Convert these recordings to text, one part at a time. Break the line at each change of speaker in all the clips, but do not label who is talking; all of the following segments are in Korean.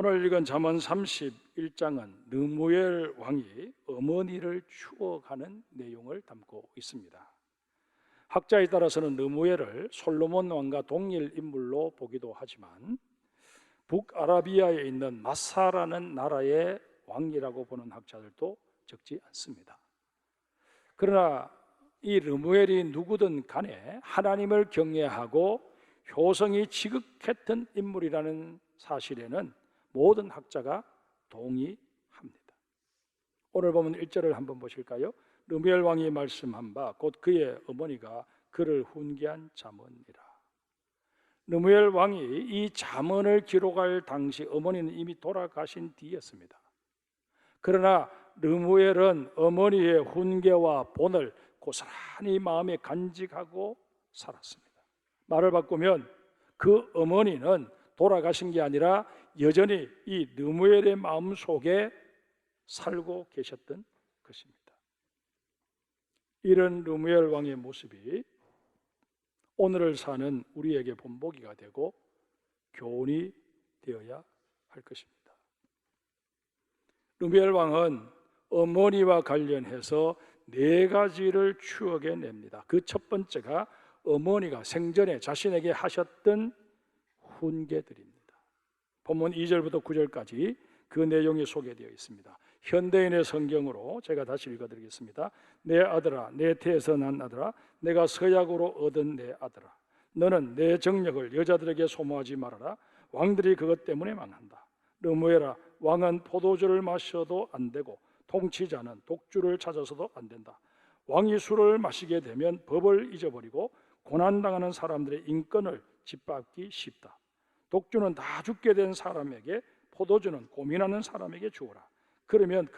오늘 읽은 잠언 31장은 르무엘 왕이 어머니를 추억하는 내용을 담고 있습니다. 학자에 따라서는 르무엘을 솔로몬 왕과 동일 인물로 보기도 하지만 북아라비아에 있는 마사라는 나라의 왕이라고 보는 학자들도 적지 않습니다. 그러나 이 르무엘이 누구든 간에 하나님을 경외하고 효성이 지극했던 인물이라는 사실에는 모든 학자가 동의합니다. 오늘 보면 1절을 한번 보실까요? 르무엘 왕이 말씀한 바 곧 그의 어머니가 그를 훈계한 잠언이라. 르무엘 왕이 이 잠언을 기록할 당시 어머니는 이미 돌아가신 뒤였습니다. 그러나 르무엘은 어머니의 훈계와 본을 고스란히 마음에 간직하고 살았습니다. 말을 바꾸면 그 어머니는 돌아가신 게 아니라 여전히 이 르무엘의 마음 속에 살고 계셨던 것입니다. 이런 르무엘 왕의 모습이 오늘을 사는 우리에게 본보기가 되고 교훈이 되어야 할 것입니다. 르무엘 왕은 어머니와 관련해서 4가지를 추억해 냅니다. 그 첫 번째가 어머니가 생전에 자신에게 하셨던 훈계들입니다. 본문 2절부터 9절까지 그 내용이 소개되어 있습니다. 현대인의 성경으로 제가 다시 읽어드리겠습니다. 내 아들아, 내 태에서 난 아들아, 내가 서약으로 얻은 내 아들아, 너는 내 정력을 여자들에게 소모하지 말아라. 왕들이 그것 때문에 망한다. 르무엘아, 왕은 포도주를 마셔도 안 되고 통치자는 독주를 찾아서도 안 된다. 왕이 술을 마시게 되면 법을 잊어버리고 고난당하는 사람들의 인권을 짓밟기 쉽다. 독주는 다 죽게 된 사람에게, 포도주는 고민하는 사람에게 주어라. 그러면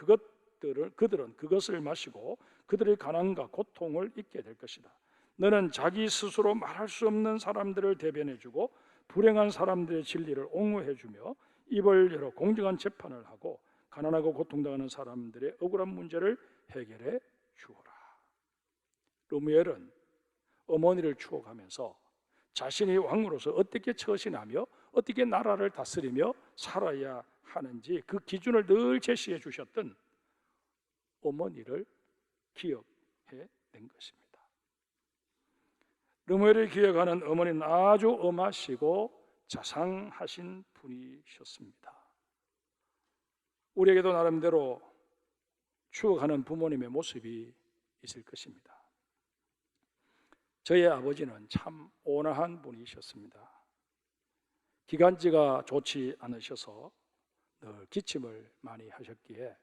그들은 그것을 마시고 그들의 가난과 고통을 잊게 될 것이다. 너는 자기 스스로 말할 수 없는 사람들을 대변해주고 불행한 사람들의 진리를 옹호해주며 입을 열어 공정한 재판을 하고 가난하고 고통당하는 사람들의 억울한 문제를 해결해 주어라. 르무엘은 어머니를 추억하면서 자신이 왕으로서 어떻게 처신하며 어떻게 나라를 다스리며 살아야 하는지 그 기준을 늘 제시해 주셨던 어머니를 기억해 낸 것입니다. 르무엘을 기억하는 어머니는 아주 엄하시고 자상하신 분이셨습니다. 우리에게도 나름대로 추억하는 부모님의 모습이 있을 것입니다. 저희 아버지는 참 온화한 분이셨습니다. 기관지가 좋지 않으셔서 늘 기침을 많이 하셨기에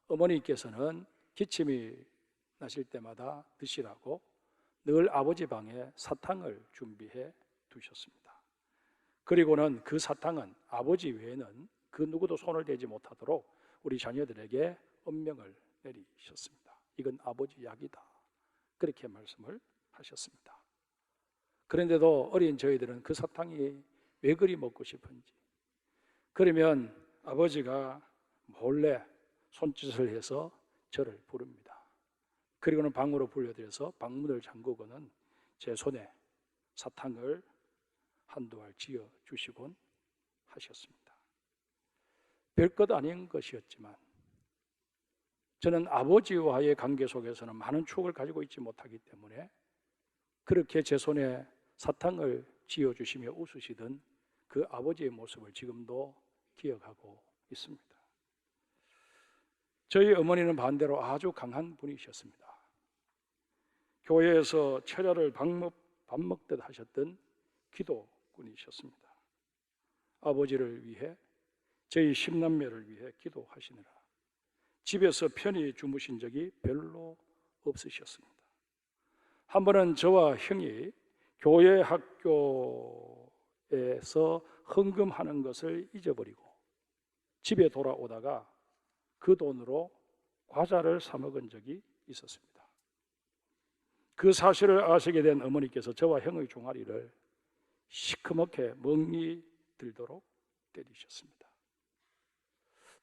어머니께서는 기침이 나실 때마다 드시라고 늘 아버지 방에 사탕을 준비해 두셨습니다. 그리고는 그 사탕은 아버지 외에는 그 누구도 손을 대지 못하도록 우리 자녀들에게 엄명을 내리셨습니다. 이건 아버지 약이다. 그렇게 말씀을 하셨습니다. 그런데도 어린 저희들은 그 사탕이 왜 그리 먹고 싶은지, 그러면 아버지가 몰래 손짓을 해서 저를 부릅니다. 그리고는 방으로 불러들여서 방문을 잠그고는 제 손에 사탕을 한두 알 쥐어 주시곤 하셨습니다. 별것 아닌 것이었지만 저는 아버지와의 관계 속에서는 많은 추억을 가지고 있지 못하기 때문에 그렇게 제 손에 사탕을 쥐어주시며 웃으시던 그 아버지의 모습을 지금도 기억하고 있습니다. 저희 어머니는 반대로 아주 강한 분이셨습니다. 교회에서 철야를 밥 먹듯 하셨던 기도꾼이셨습니다. 아버지를 위해, 저희 10남매를 위해 기도하시느라 집에서 편히 주무신 적이 별로 없으셨습니다. 한 번은 저와 형이 교회 학교에서 헌금하는 것을 잊어버리고 집에 돌아오다가 그 돈으로 과자를 사 먹은 적이 있었습니다. 그 사실을 아시게 된 어머니께서 저와 형의 종아리를 시커멓게 멍이 들도록 때리셨습니다.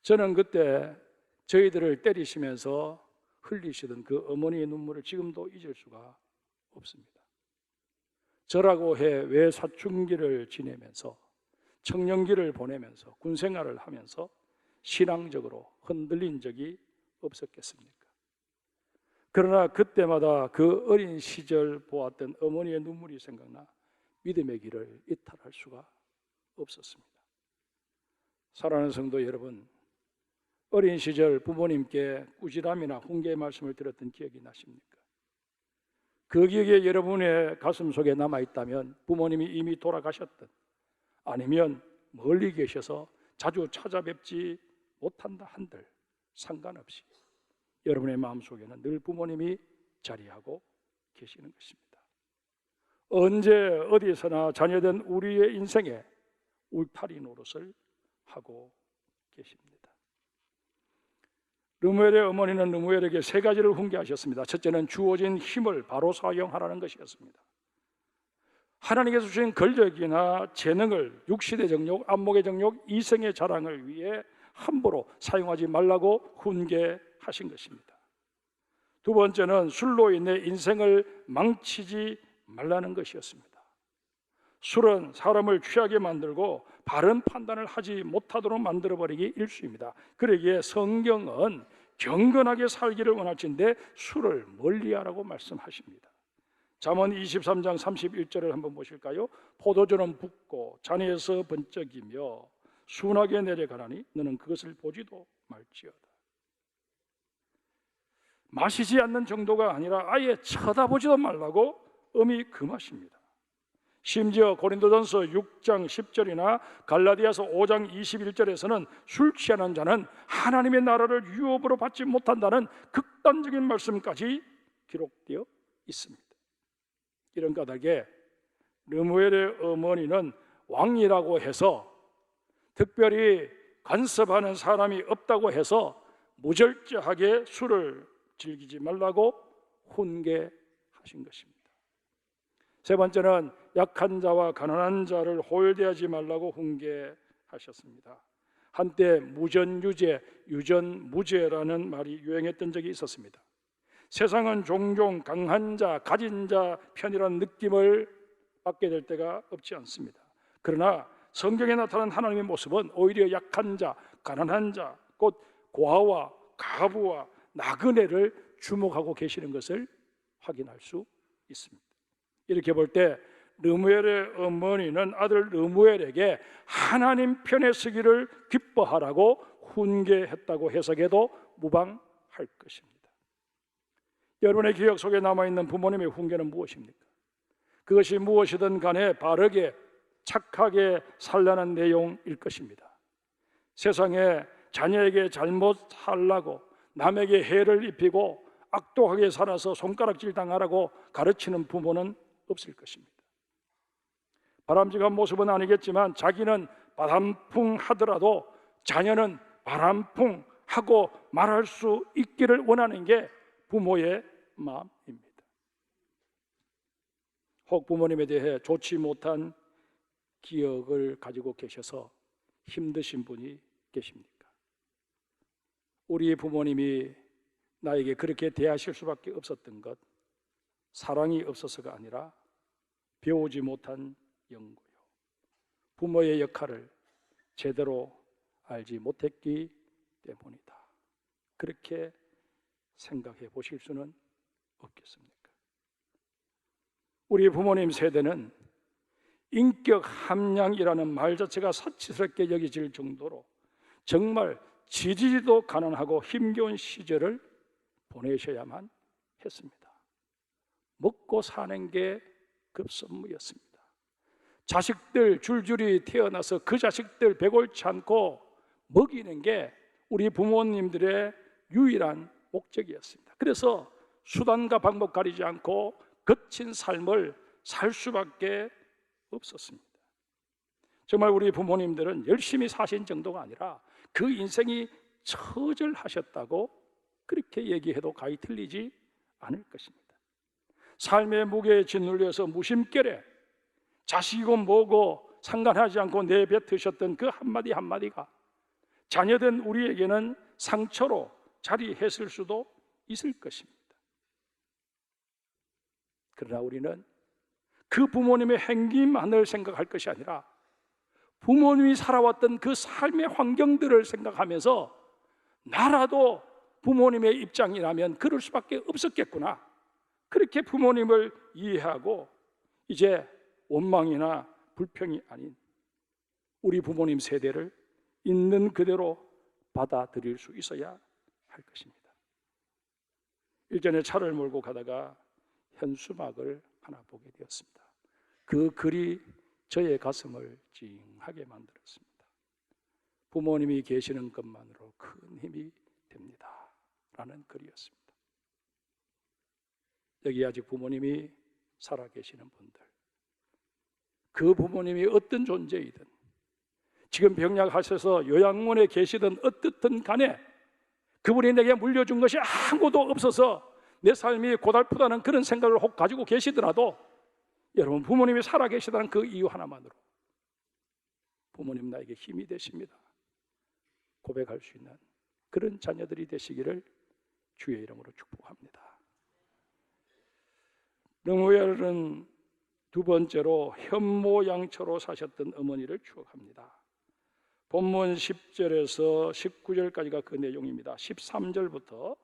저는 그때 저희들을 때리시면서 흘리시던 그 어머니의 눈물을 지금도 잊을 수가 없습니다. 저라고 해 왜 사춘기를 지내면서 청년기를 보내면서 군 생활을 하면서 신앙적으로 흔들린 적이 없었겠습니까? 그러나 그때마다 그 어린 시절 보았던 어머니의 눈물이 생각나 믿음의 길을 이탈할 수가 없었습니다. 사랑하는 성도 여러분, 어린 시절 부모님께 꾸지람이나 훈계의 말씀을 들었던 기억이 나십니까? 그 기억이 여러분의 가슴 속에 남아있다면 부모님이 이미 돌아가셨든 아니면 멀리 계셔서 자주 찾아뵙지 못한다 한들 상관없이 여러분의 마음속에는 늘 부모님이 자리하고 계시는 것입니다. 언제 어디서나 자녀된 우리의 인생에 울타리 노릇을 하고 계십니다. 르무엘의 어머니는 르무엘에게 세 가지를 훈계하셨습니다. 첫째는 주어진 힘을 바로 사용하라는 것이었습니다. 하나님께서 주신 권력이나 재능을 육신의 정욕, 안목의 정욕, 이성의 자랑을 위해 함부로 사용하지 말라고 훈계하신 것입니다. 두 번째는 술로 인해 인생을 망치지 말라는 것이었습니다. 술은 사람을 취하게 만들고 바른 판단을 하지 못하도록 만들어버리기 일쑤입니다. 그러기에 성경은 경건하게 살기를 원하신데 술을 멀리하라고 말씀하십니다. 잠언 23장 31절을 한번 보실까요? 포도주는 붓고 잔에서 번쩍이며 순하게 내려가라니 너는 그것을 보지도 말지어다. 마시지 않는 정도가 아니라 아예 쳐다보지도 말라고 엄히 금하십니다. 심지어 고린도전서 6장 10절이나 갈라디아서 5장 21절에서는 술 취하는 자는 하나님의 나라를 유업으로 받지 못한다는 극단적인 말씀까지 기록되어 있습니다. 이런 까닭에 르무엘의 어머니는 왕이라고 해서 특별히 간섭하는 사람이 없다고 해서 무절제하게 술을 즐기지 말라고 훈계하신 것입니다. 세 번째는 약한 자와 가난한 자를 호열대하지 말라고 훈계하셨습니다. 한때 무전유죄, 유전무죄라는 말이 유행했던 적이 있었습니다. 세상은 종종 강한 자, 가진 자 편이라는 느낌을 받게 될 때가 없지 않습니다. 그러나 성경에 나타난 하나님의 모습은 오히려 약한 자, 가난한 자, 곧 고아와 가부와 나그네를 주목하고 계시는 것을 확인할 수 있습니다. 이렇게 볼 때 르무엘의 어머니는 아들 르무엘에게 하나님 편에 서기를 기뻐하라고 훈계했다고 해석해도 무방할 것입니다. 여러분의 기억 속에 남아있는 부모님의 훈계는 무엇입니까? 그것이 무엇이든 간에 바르게 착하게 살라는 내용일 것입니다. 세상에 자녀에게 잘못 살라고 남에게 해를 입히고 악독하게 살아서 손가락질 당하라고 가르치는 부모는 없을 것입니다. 바람직한 모습은 아니겠지만 자기는 바람풍하더라도 자녀는 바람풍하고 말할 수 있기를 원하는 게 부모의 마음입니다. 혹 부모님에 대해 좋지 못한 기억을 가지고 계셔서 힘드신 분이 계십니까? 우리 부모님이 나에게 그렇게 대하실 수밖에 없었던 것, 사랑이 없어서가 아니라 배우지 못한 연고요. 부모의 역할을 제대로 알지 못했기 때문이다. 그렇게 생각해 보실 수는 없겠습니까? 우리 부모님 세대는 인격 함량이라는 말 자체가 사치스럽게 여겨질 정도로 정말 지지리도 가난하고 힘겨운 시절을 보내셔야만 했습니다. 먹고 사는 게 급선무였습니다. 자식들 줄줄이 태어나서 그 자식들 배골치 않고 먹이는 게 우리 부모님들의 유일한 목적이었습니다. 그래서 수단과 방법 가리지 않고 거친 삶을 살 수밖에 없었습니다. 정말 우리 부모님들은 열심히 사신 정도가 아니라 그 인생이 처절하셨다고 그렇게 얘기해도 가히 틀리지 않을 것입니다. 삶의 무게에 짓눌려서 무심결에 자식이고 뭐고 상관하지 않고 내뱉으셨던 그 한마디 한마디가 자녀된 우리에게는 상처로 자리했을 수도 있을 것입니다. 그러나 우리는 그 부모님의 행위만을 생각할 것이 아니라 부모님이 살아왔던 그 삶의 환경들을 생각하면서 나라도 부모님의 입장이라면 그럴 수밖에 없었겠구나. 그렇게 부모님을 이해하고 이제 원망이나 불평이 아닌 우리 부모님 세대를 있는 그대로 받아들일 수 있어야 할 것입니다. 일전에 차를 몰고 가다가 현수막을 하나 보게 되었습니다. 그 글이 저의 가슴을 찡하게 만들었습니다. 부모님이 계시는 것만으로 큰 힘이 됩니다 라는 글이었습니다. 여기 아직 부모님이 살아계시는 분들, 그 부모님이 어떤 존재이든 지금 병약하셔서 요양원에 계시든 어떻든 간에 그분이 내게 물려준 것이 아무것도 없어서 내 삶이 고달프다는 그런 생각을 혹 가지고 계시더라도 여러분, 부모님이 살아계시다는 그 이유 하나만으로 부모님 나에게 힘이 되십니다 고백할 수 있는 그런 자녀들이 되시기를 주의 이름으로 축복합니다. 르무엘은 두 번째로 현모양처로 사셨던 어머니를 추억합니다. 본문 10절에서 19절까지가 그 내용입니다. 13절부터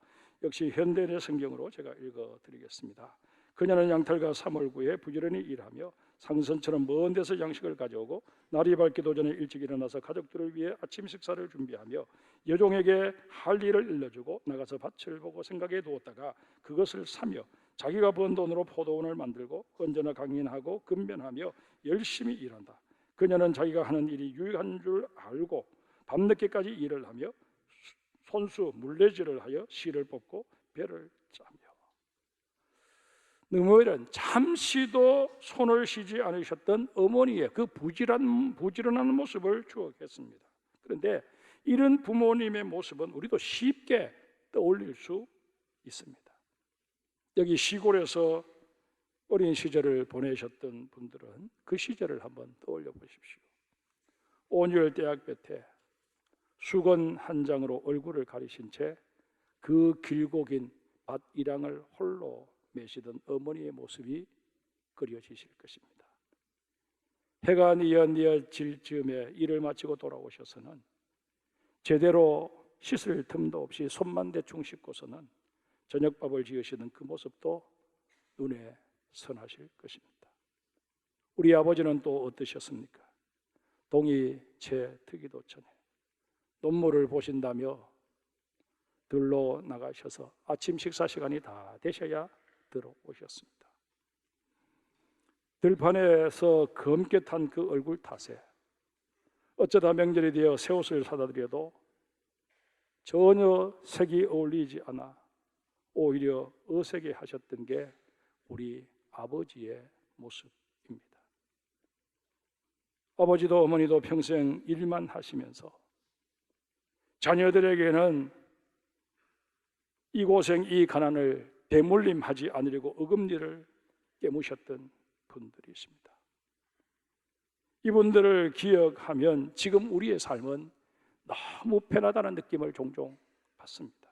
역시 현대의 성경으로 제가 읽어드리겠습니다. 그녀는 양털과 사물구에 부지런히 일하며 상선처럼 먼 데서 양식을 가져오고 날이 밝기도 전에 일찍 일어나서 가족들을 위해 아침 식사를 준비하며 여종에게 할 일을 일러주고 나가서 밭을 보고 생각해 두었다가 그것을 사며 자기가 번 돈으로 포도원을 만들고 언제나 강인하고 근면하며 열심히 일한다. 그녀는 자기가 하는 일이 유익한 줄 알고 밤늦게까지 일을 하며 손수 물레질을 하여 실을 뽑고 배를 짜며. 르무엘은 잠시도 손을 쉬지 않으셨던 어머니의 그 부지런한 모습을 추억했습니다. 그런데 이런 부모님의 모습은 우리도 쉽게 떠올릴 수 있습니다. 여기 시골에서 어린 시절을 보내셨던 분들은 그 시절을 한번 떠올려 보십시오. 온열 대학볕 때 수건 한 장으로 얼굴을 가리신 채 그 길고 긴 밭 이랑을 홀로 매시던 어머니의 모습이 그려지실 것입니다. 해가 뉘어질 즈음에 일을 마치고 돌아오셔서는 제대로 씻을 틈도 없이 손만 대충 씻고서는 저녁밥을 지으시는 그 모습도 눈에 선하실 것입니다. 우리 아버지는 또 어떠셨습니까? 동이 채 트기도 전에 논문을 보신다며 들로 나가셔서 아침 식사 시간이 다 되셔야 들어오셨습니다. 들판에서 검게 탄 그 얼굴 탓에 어쩌다 명절이 되어 새 옷을 사다 드려도 전혀 색이 어울리지 않아 오히려 어색해 하셨던 게 우리 아버지의 모습입니다. 아버지도 어머니도 평생 일만 하시면서 자녀들에게는 이 고생 이 가난을 대물림하지 않으려고 어금니를 깨무셨던 분들이십니다. 이분들을 기억하면 지금 우리의 삶은 너무 편하다는 느낌을 종종 받습니다.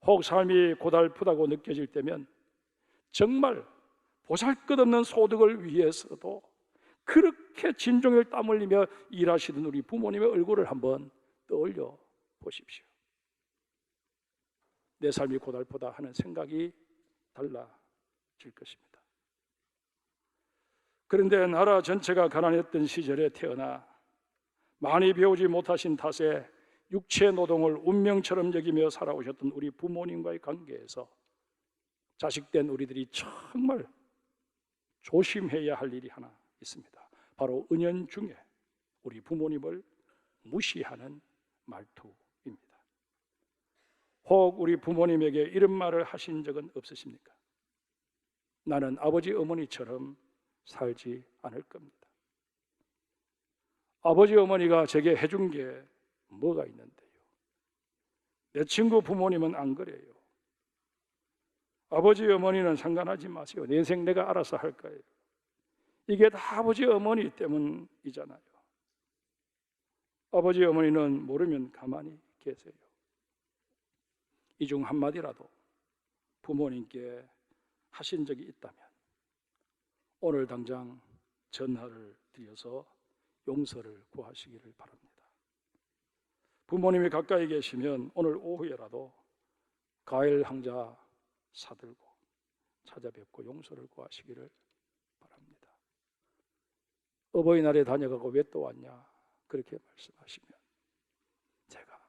혹 삶이 고달프다고 느껴질 때면 정말 보잘것없는 소득을 위해서도 그렇게 진종일 땀 흘리며 일하시던 우리 부모님의 얼굴을 한번 떠올려 보십시오. 내 삶이 고달프다 하는 생각이 달라질 것입니다. 그런데 나라 전체가 가난했던 시절에 태어나 많이 배우지 못하신 탓에 육체 노동을 운명처럼 여기며 살아오셨던 우리 부모님과의 관계에서 자식된 우리들이 정말 조심해야 할 일이 하나 있습니다. 바로 은연중에 우리 부모님을 무시하는 말투입니다. 혹 우리 부모님에게 이런 말을 하신 적은 없으십니까? 나는 아버지 어머니처럼 살지 않을 겁니다. 아버지 어머니가 제게 해준 게 뭐가 있는데요? 내 친구 부모님은 안 그래요. 아버지 어머니는 상관하지 마세요. 내 인생 내가 알아서 할 거예요. 이게 다 아버지 어머니 때문이잖아요. 아버지 어머니는 모르면 가만히 계세요. 이 중 한마디라도 부모님께 하신 적이 있다면 오늘 당장 전화를 드려서 용서를 구하시기를 바랍니다. 부모님이 가까이 계시면 오늘 오후에라도 가엘 황자 사들고 찾아뵙고 용서를 구하시기를 바랍니다. 어버이날에 다녀가고 왜 또 왔냐 그렇게 말씀하시면 제가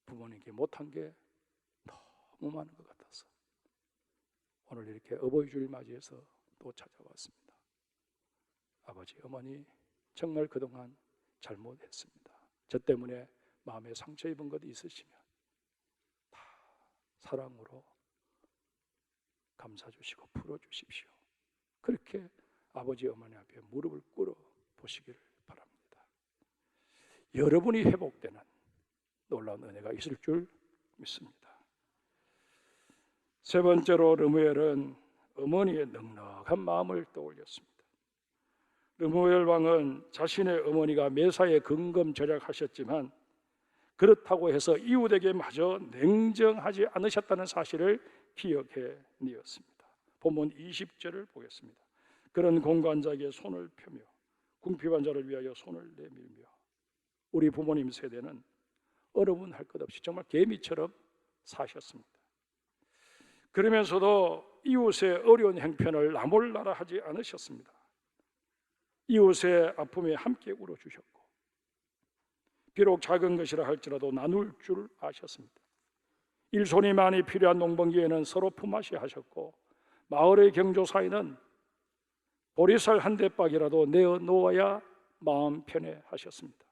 부모님께 못한 게 너무 많은 것 같아서 오늘 이렇게 어버이 주일 맞이해서 또 찾아왔습니다. 아버지, 어머니 정말 그동안 잘못했습니다. 저 때문에 마음에 상처 입은 것 있으시면 다 사랑으로 감싸 주시고 풀어 주십시오. 그렇게 아버지 어머니 앞에 무릎을 꿇어 보시기를 바랍니다. 여러분이 회복되는 놀라운 은혜가 있을 줄 믿습니다. 세 번째로 르무엘은 어머니의 넉넉한 마음을 떠올렸습니다. 르무엘 왕은 자신의 어머니가 매사에 근검 절약하셨지만 그렇다고 해서 이웃에게 마저 냉정하지 않으셨다는 사실을 기억해 내었습니다. 본문 20절을 보겠습니다. 그런 공관자에게 손을 펴며 궁핍한 자를 위하여 손을 내밀며. 우리 부모님 세대는 어려운 할 것 없이 정말 개미처럼 사셨습니다. 그러면서도 이웃의 어려운 형편을 나몰라라 하지 않으셨습니다. 이웃의 아픔에 함께 울어주셨고 비록 작은 것이라 할지라도 나눌 줄 아셨습니다. 일손이 많이 필요한 농번기에는 서로 품앗이 하셨고 마을의 경조사에는 보리쌀 한 대박이라도 내어 놓아야 마음 편해 하셨습니다.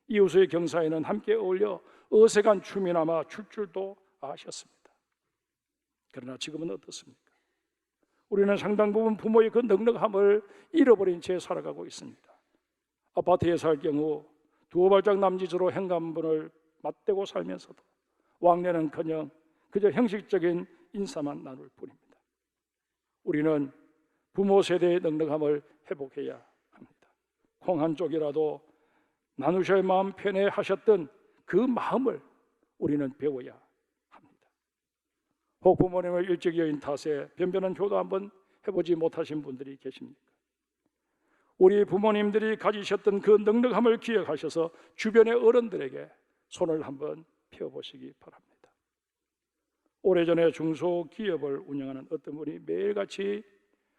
이웃의 경사에는 함께 어울려 어색한 춤이나마 출 줄도 아셨습니다. 그러나 지금은 어떻습니까? 우리는 상당 부분 부모의 그 넉넉함을 잃어버린 채 살아가고 있습니다. 아파트에 살 경우 두어 발짝 남짓으로 현관문을 맞대고 살면서도 왕래는커녕 그저 형식적인 인사만 나눌 뿐입니다. 우리는 부모 세대의 넉넉함을 회복해야 합니다. 콩 한 쪽이라도 나누셔야 마음 편해 하셨던 그 마음을 우리는 배워야 합니다. 혹 부모님을 일찍 여인 탓에 변변한 효도 한번 해보지 못하신 분들이 계십니까? 우리 부모님들이 가지셨던 그 넉넉함을 기억하셔서 주변의 어른들에게 손을 한번 펴보시기 바랍니다. 오래전에 중소기업을 운영하는 어떤 분이 매일같이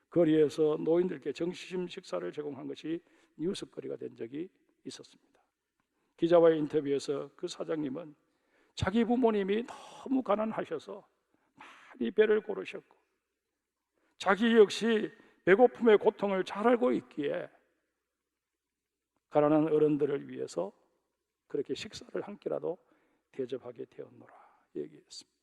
거리에서 노인들께 점심 식사를 제공한 것이 뉴스거리가 된 적이 있었습니다. 기자와의 인터뷰에서 그 사장님은 자기 부모님이 너무 가난하셔서 많이 배를 고르셨고 자기 역시 배고픔의 고통을 잘 알고 있기에 가난한 어른들을 위해서 그렇게 식사를 한 끼라도 대접하게 되었노라 얘기했습니다.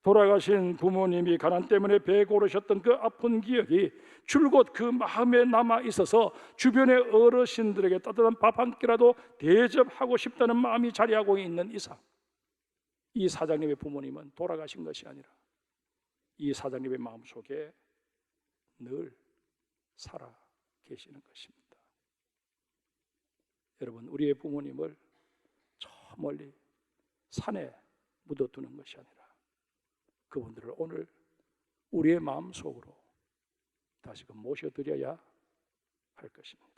돌아가신 부모님이 가난 때문에 배 고르셨던 그 아픈 기억이 줄곧 그 마음에 남아 있어서 주변의 어르신들에게 따뜻한 밥 한 끼라도 대접하고 싶다는 마음이 자리하고 있는 이상 이 사장님의 부모님은 돌아가신 것이 아니라 이 사장님의 마음속에 늘 살아 계시는 것입니다. 여러분, 우리의 부모님을 저 멀리 산에 묻어두는 것이 아니라 그분들을 오늘 우리의 마음속으로 다시금 모셔드려야 할 것입니다.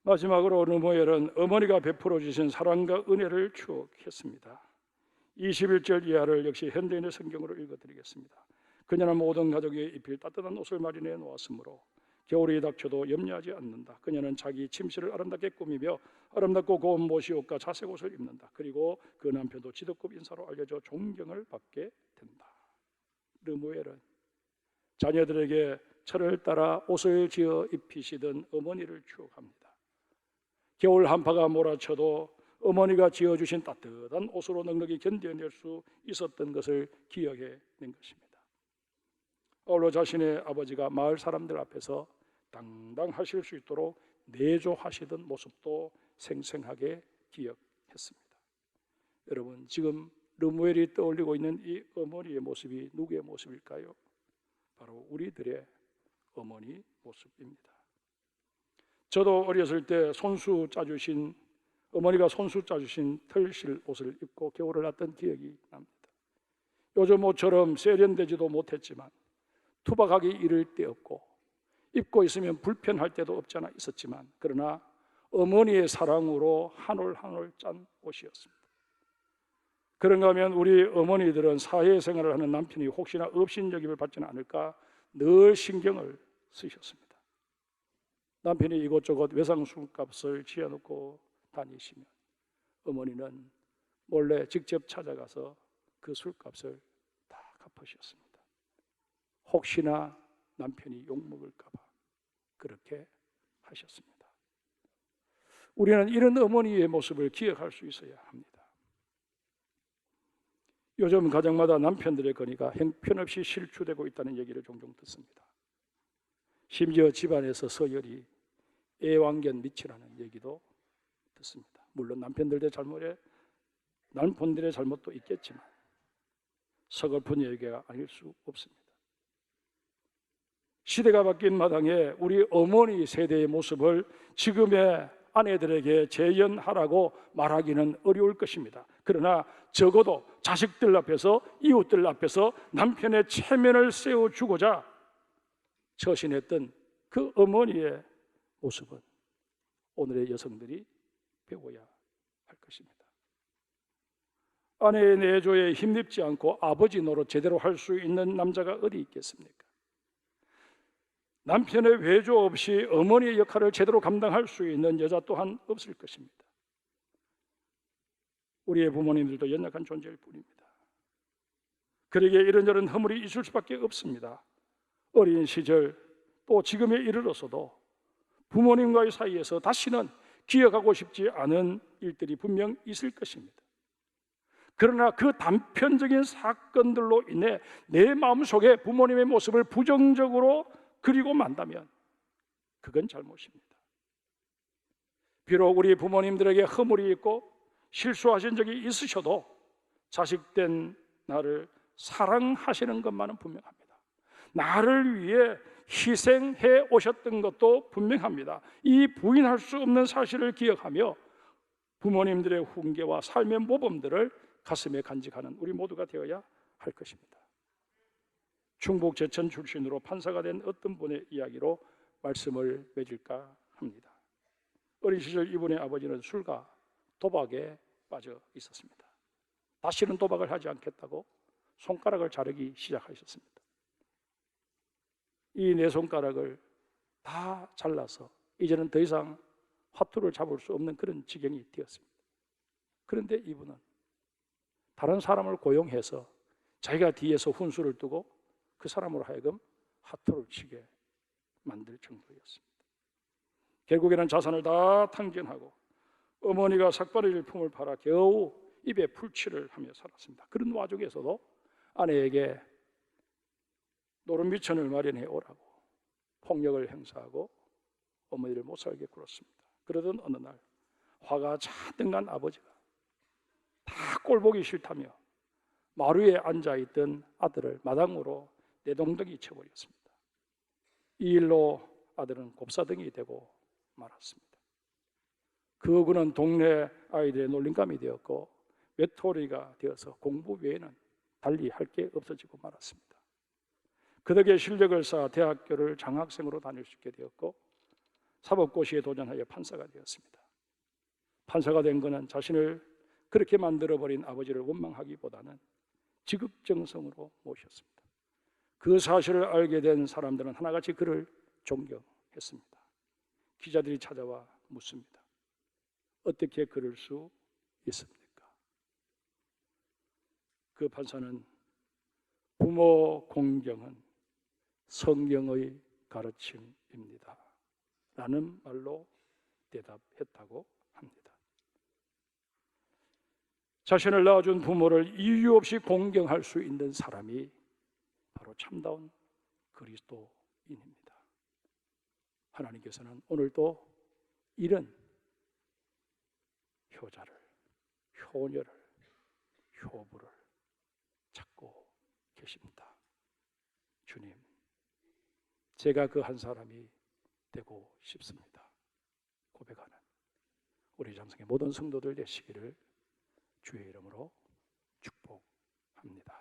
마지막으로 르무엘은 어머니가 베풀어 주신 사랑과 은혜를 추억했습니다. 21절 이하를 역시 현대인의 성경으로 읽어드리겠습니다. 그녀는 모든 가족이 입힐 따뜻한 옷을 마련해 놓았으므로 겨울이 닥쳐도 염려하지 않는다. 그녀는 자기 침실을 아름답게 꾸미며 아름답고 고운 모시옷과 자색 옷을 입는다. 그리고 그 남편도 지도급 인사로 알려져 존경을 받게 된다. 르무엘은 자녀들에게 철을 따라 옷을 지어 입히시던 어머니를 추억합니다. 겨울 한파가 몰아쳐도 어머니가 지어주신 따뜻한 옷으로 넉넉히 견뎌낼 수 있었던 것을 기억해 낸 것입니다. 아울러 자신의 아버지가 마을 사람들 앞에서 당당하실 수 있도록 내조하시던 모습도 생생하게 기억했습니다. 여러분, 지금 르무엘이 떠올리고 있는 이 어머니의 모습이 누구의 모습일까요? 바로 우리들의 어머니 모습입니다. 저도 어렸을 때 어머니가 손수 짜주신 털실 옷을 입고 겨울을 났던 기억이 납니다. 요즘 옷처럼 세련되지도 못했지만 투박하기 이를 데 없고 입고 있으면 불편할 때도 없지 않아 있었지만, 그러나 어머니의 사랑으로 한 올 한 올 짠 옷이었습니다. 그런가 하면 우리 어머니들은 사회생활을 하는 남편이 혹시나 업신여김을 받지는 않을까 늘 신경을 쓰셨습니다. 남편이 이곳저곳 외상 술값을 지어놓고 다니시면 어머니는 몰래 직접 찾아가서 그 술값을 다 갚으셨습니다. 혹시나 남편이 욕먹을까 봐 그렇게 하셨습니다. 우리는 이런 어머니의 모습을 기억할 수 있어야 합니다. 요즘 가정마다 남편들의 건의가 형편없이 실추되고 있다는 얘기를 종종 듣습니다. 심지어 집안에서 서열이 애완견 밑이라는 얘기도 듣습니다. 물론 남편들의 잘못에 남편들의 잘못도 있겠지만 서글픈 얘기가 아닐 수 없습니다. 시대가 바뀐 마당에 우리 어머니 세대의 모습을 지금의 아내들에게 재현하라고 말하기는 어려울 것입니다. 그러나 적어도 자식들 앞에서, 이웃들 앞에서 남편의 체면을 세워주고자 처신했던 그 어머니의 모습은 오늘의 여성들이 배워야 할 것입니다. 아내의 내조에 힘입지 않고 아버지 노릇 제대로 할 수 있는 남자가 어디 있겠습니까? 남편의 외조 없이 어머니의 역할을 제대로 감당할 수 있는 여자 또한 없을 것입니다. 우리의 부모님들도 연약한 존재일 뿐입니다. 그에게 이런저런 허물이 있을 수밖에 없습니다. 어린 시절 또 지금에 이르러서도 부모님과의 사이에서 다시는 기억하고 싶지 않은 일들이 분명 있을 것입니다. 그러나 그 단편적인 사건들로 인해 내 마음속에 부모님의 모습을 부정적으로 그리고 만다면 그건 잘못입니다. 비록 우리 부모님들에게 허물이 있고 실수하신 적이 있으셔도 자식된 나를 사랑하시는 것만은 분명합니다. 나를 위해 희생해 오셨던 것도 분명합니다. 이 부인할 수 없는 사실을 기억하며 부모님들의 훈계와 삶의 모범들을 가슴에 간직하는 우리 모두가 되어야 할 것입니다. 충북 제천 출신으로 판사가 된 어떤 분의 이야기로 말씀을 맺을까 합니다. 어린 시절 이분의 아버지는 술과 도박에 빠져 있었습니다. 다시는 도박을 하지 않겠다고 손가락을 자르기 시작하셨습니다. 이 네 손가락을 다 잘라서 이제는 더 이상 화투를 잡을 수 없는 그런 지경이 되었습니다. 그런데 이분은 다른 사람을 고용해서 자기가 뒤에서 훈수를 두고 그 사람으로 하여금 화투를 치게 만들 정도였습니다. 결국에는 자산을 다 탕진하고 어머니가 삭발일품을 팔아 겨우 입에 풀칠을 하며 살았습니다. 그런 와중에서도 아내에게 노름미천을 마련해 오라고 폭력을 행사하고 어머니를 못 살게 굴었습니다. 그러던 어느 날 화가 잔뜩 난 아버지가 다 꼴보기 싫다며 마루에 앉아있던 아들을 마당으로 내동댕이 쳐버렸습니다. 이 일로 아들은 곱사등이 되고 말았습니다. 그 어구는 동네 아이들의 놀림감이 되었고 외톨이가 되어서 공부 외에는 달리 할 게 없어지고 말았습니다. 그 덕에 실력을 쌓아 대학교를 장학생으로 다닐 수 있게 되었고 사법고시에 도전하여 판사가 되었습니다. 판사가 된 것은 자신을 그렇게 만들어버린 아버지를 원망하기보다는 지극정성으로 모셨습니다. 그 사실을 알게 된 사람들은 하나같이 그를 존경했습니다. 기자들이 찾아와 묻습니다. 어떻게 그럴 수 있습니까? 그 판사는 부모 공경은 성경의 가르침입니다 라는 말로 대답했다고 합니다. 자신을 낳아준 부모를 이유 없이 공경할 수 있는 사람이 바로 참다운 그리스도인입니다. 하나님께서는 오늘도 이런 효자를, 효녀를, 효부를 찾고 계십니다. 주님, 제가 그 한 사람이 되고 싶습니다. 고백하는 우리 장성의 모든 성도들 되시기를 주의 이름으로 축복합니다.